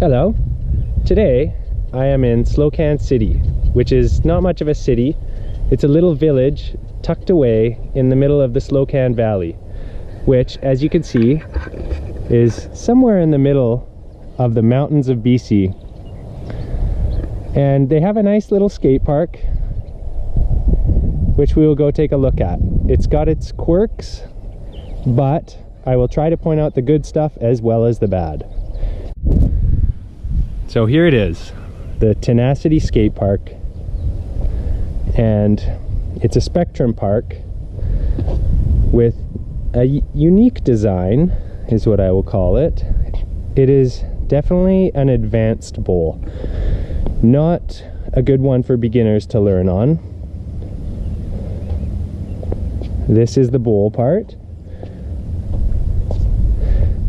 Hello. Today I am in Slocan City, which is not much of a city. It's a little village tucked away in the middle of the Slocan Valley, which, as you can see, is somewhere in the middle of the mountains of BC. And they have a nice little skate park, which we will go take a look at. It's got its quirks, but I will try to point out the good stuff as well as the bad. So here it is, the Tenacity Skate Park, and it's a spectrum park with a unique design, is what I will call it. It is definitely an advanced bowl, not a good one for beginners to learn on. This is the bowl part.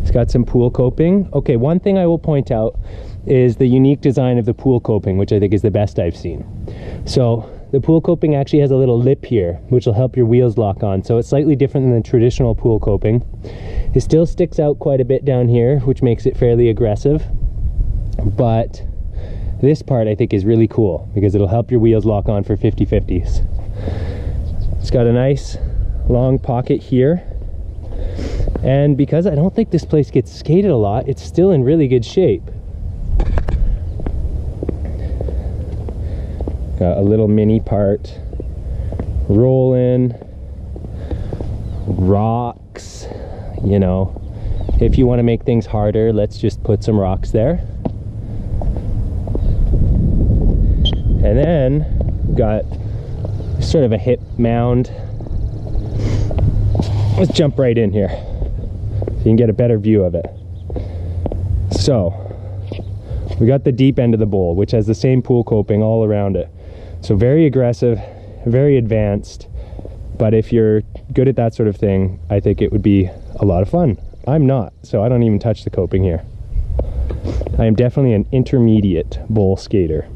It's got some pool coping. Okay, one thing I will point out is the unique design of the pool coping, which I think is the best I've seen. So the pool coping actually has a little lip here, which will help your wheels lock on. So it's slightly different than the traditional pool coping. It still sticks out quite a bit down here, which makes it fairly aggressive. But this part I think is really cool because it'll help your wheels lock on for 50-50s. It's got a nice long pocket here. And because I don't think this place gets skated a lot, it's still in really good shape. Got a little mini part, roll-in, rocks, you know. If you want to make things harder, let's just put some rocks there. And then we've got sort of a hip mound. Let's jump right in here so you can get a better view of it. So we got the deep end of the bowl, which has the same pool coping all around it. So very aggressive, very advanced, but if you're good at that sort of thing, I think it would be a lot of fun. I'm not, so I don't even touch the coping here. I am definitely an intermediate bowl skater.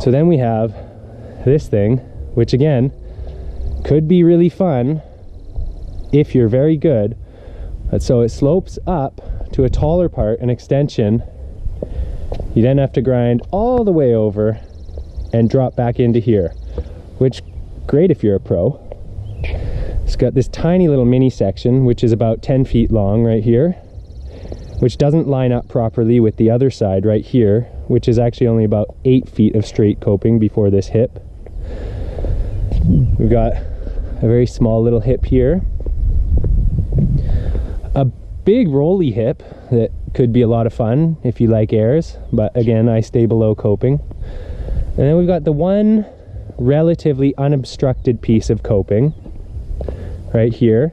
So then we have this thing, which again, could be really fun if you're very good. So it slopes up to a taller part, an extension. You then have to grind all the way over and drop back into here, which great if you're a pro. It's got this tiny little mini section, which is about 10 feet long right here, which doesn't line up properly with the other side right here, which is actually only about 8 feet of straight coping before this hip. We've got a very small little hip here, a big rolly hip that could be a lot of fun if you like airs, but again, I stay below coping. And then we've got the one relatively unobstructed piece of coping right here.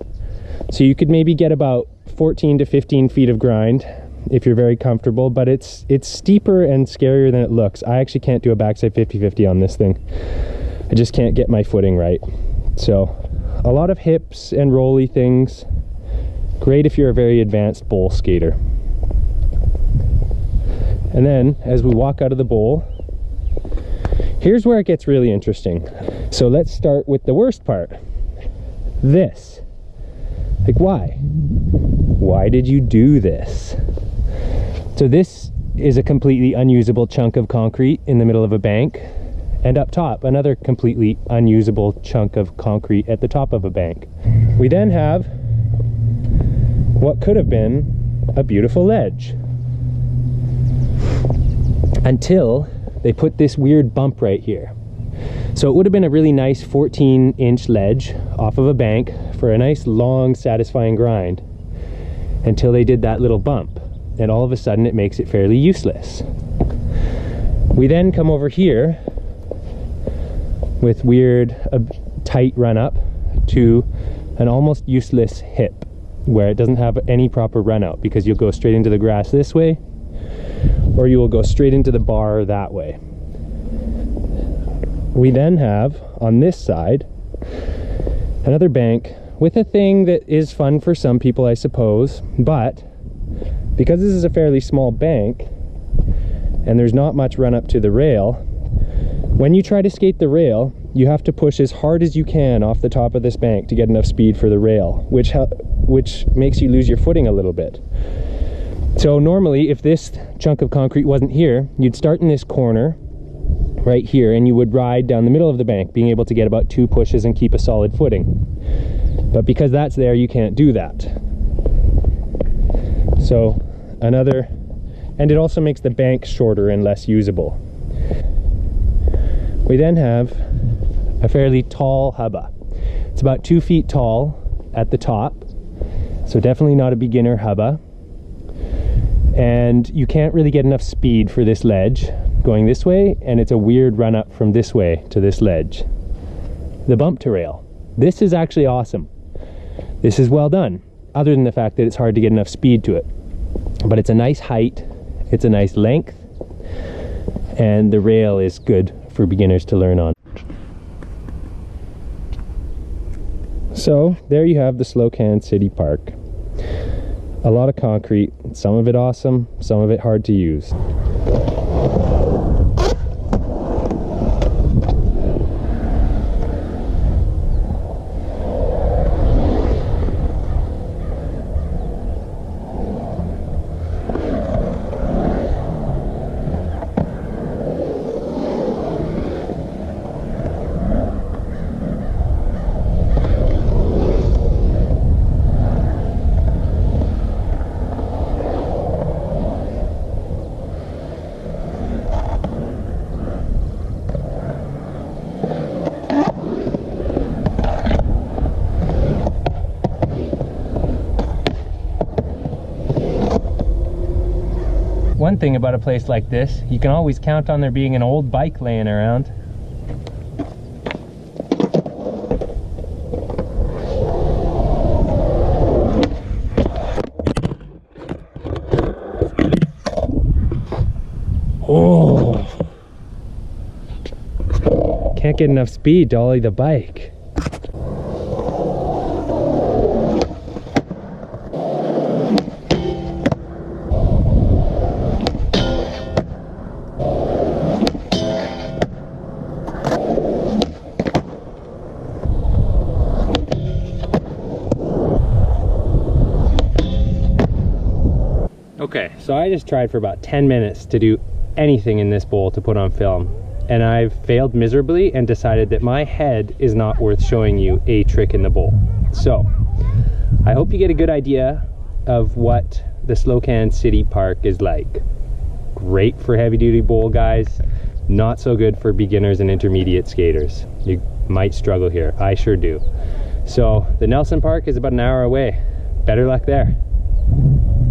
So you could maybe get about 14 to 15 feet of grind if you're very comfortable, but it's steeper and scarier than it looks. I actually can't do a backside 50-50 on this thing. I just can't get my footing right. So a lot of hips and rolly things. Great if you're a very advanced bowl skater. And then as we walk out of the bowl, here's where it gets really interesting. So let's start with the worst part. This. Like, why? Why did you do this? So this is a completely unusable chunk of concrete in the middle of a bank, and up top, another completely unusable chunk of concrete at the top of a bank. We then have what could have been a beautiful ledge, until they put this weird bump right here. So it would have been a really nice 14-inch ledge off of a bank for a nice long satisfying grind, until they did that little bump, and all of a sudden it makes it fairly useless. We then come over here with weird tight run up to an almost useless hip where it doesn't have any proper run out, because you'll go straight into the grass this way, or you will go straight into the bar that way. We then have on this side another bank with a thing that is fun for some people, I suppose, but because this is a fairly small bank and there's not much run up to the rail, when you try to skate the rail, you have to push as hard as you can off the top of this bank to get enough speed for the rail, which makes you lose your footing a little bit. So normally, if this chunk of concrete wasn't here, you'd start in this corner right here, and you would ride down the middle of the bank, being able to get about 2 pushes and keep a solid footing. But because that's there, you can't do that. So another, and it also makes the bank shorter and less usable. We then have a fairly tall hubba. It's about 2 feet tall at the top, so definitely not a beginner hubba. And you can't really get enough speed for this ledge going this way, and it's a weird run up from this way to this ledge. The bump to rail. This is actually awesome. This is well done, other than the fact that it's hard to get enough speed to it. But it's a nice height, it's a nice length, and the rail is good for beginners to learn on. So there you have the Slocan City Park. A lot of concrete, some of it awesome, some of it hard to use. One thing about a place like this, you can always count on there being an old bike laying around. Oh! Can't get enough speed to ollie the bike. Okay, so I just tried for about 10 minutes to do anything in this bowl to put on film, and I've failed miserably and decided that my head is not worth showing you a trick in the bowl. So I hope you get a good idea of what the Slocan City Park is like. Great for heavy duty bowl guys, not so good for beginners and intermediate skaters. You might struggle here, I sure do. So the Nelson Park is about an hour away. Better luck there.